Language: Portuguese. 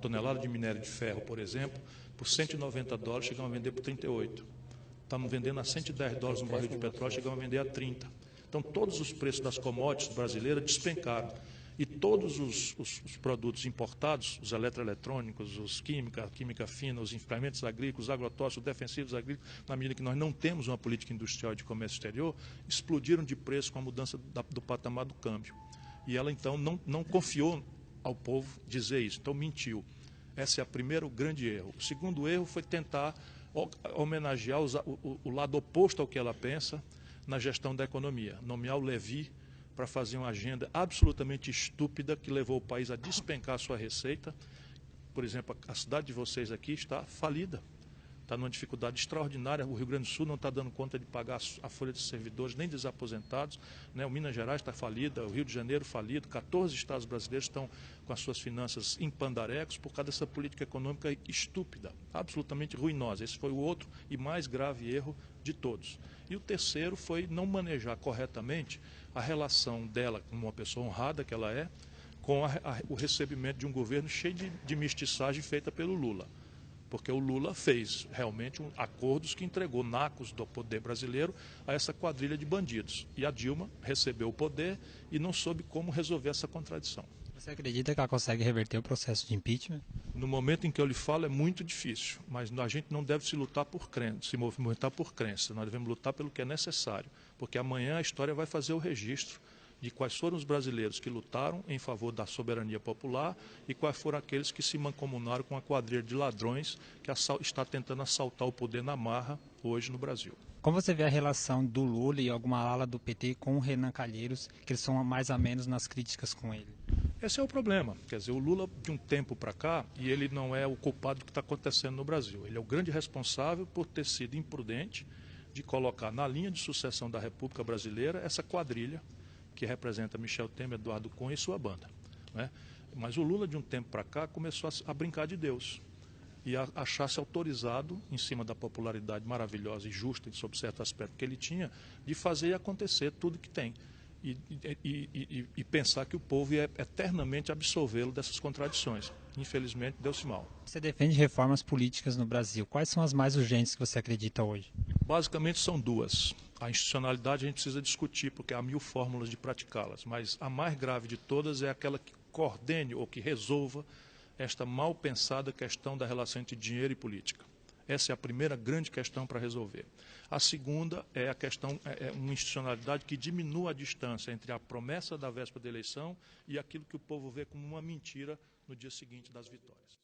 tonelada de minério de ferro, por exemplo, por $190, chegamos a vender por 38. Estamos vendendo a $110 um barril de petróleo, chegamos a vender a 30. Então, todos os preços das commodities brasileiras despencaram. E todos os produtos importados, os eletroeletrônicos, os química fina, os implementos agrícolas, os agrotóxicos, os defensivos agrícolas, na medida que nós não temos uma política industrial de comércio exterior, explodiram de preço com a mudança do patamar do câmbio. E ela, então, não confiou ao povo dizer isso, então mentiu. Esse é o primeiro grande erro. O segundo erro foi tentar homenagear o lado oposto ao que ela pensa na gestão da economia, nomear o Levy para fazer uma agenda absolutamente estúpida que levou o país a despencar a sua receita. Por exemplo, a cidade de vocês aqui está falida, está numa dificuldade extraordinária. O Rio Grande do Sul não está dando conta de pagar a folha de servidores nem dos aposentados, né? O Minas Gerais está falida, o Rio de Janeiro falido, 14 estados brasileiros estão com as suas finanças em pandarecos por causa dessa política econômica estúpida, absolutamente ruinosa. Esse foi o outro e mais grave erro de todos. E o terceiro foi não manejar corretamente a relação dela, como uma pessoa honrada que ela é, com o recebimento de um governo cheio de mestiçagem feita pelo Lula. Porque o Lula fez realmente acordos que entregou nacos do poder brasileiro a essa quadrilha de bandidos. E a Dilma recebeu o poder e não soube como resolver essa contradição. Você acredita que ela consegue reverter o processo de impeachment? No momento em que eu lhe falo é muito difícil, mas a gente não deve se lutar por crença, se movimentar por crença. Nós devemos lutar pelo que é necessário, porque amanhã a história vai fazer o registro de quais foram os brasileiros que lutaram em favor da soberania popular e quais foram aqueles que se mancomunaram com a quadrilha de ladrões que está tentando assaltar o poder na marra hoje no Brasil. Como você vê a relação do Lula e alguma ala do PT com o Renan Calheiros, que eles são mais ou menos nas críticas com ele? Esse é o problema. Quer dizer, o Lula, de um tempo para cá, e ele não é o culpado do que está acontecendo no Brasil. Ele é o grande responsável por ter sido imprudente de colocar na linha de sucessão da República Brasileira essa quadrilha que representa Michel Temer, Eduardo Cunha e sua banda, né? Mas o Lula, de um tempo para cá, começou a brincar de Deus e a achar-se autorizado, em cima da popularidade maravilhosa e justa, sob certo aspecto que ele tinha, de fazer e acontecer tudo que tem. E pensar que o povo ia eternamente absolvê-lo dessas contradições. Infelizmente, deu-se mal. Você defende reformas políticas no Brasil. Quais são as mais urgentes que você acredita hoje? Basicamente são duas. A institucionalidade a gente precisa discutir, porque há 1000 fórmulas de praticá-las, mas a mais grave de todas é aquela que coordene ou que resolva esta mal pensada questão da relação entre dinheiro e política. Essa é a primeira grande questão para resolver. A segunda é a questão, uma institucionalidade que diminua a distância entre a promessa da véspera da eleição e aquilo que o povo vê como uma mentira no dia seguinte das vitórias.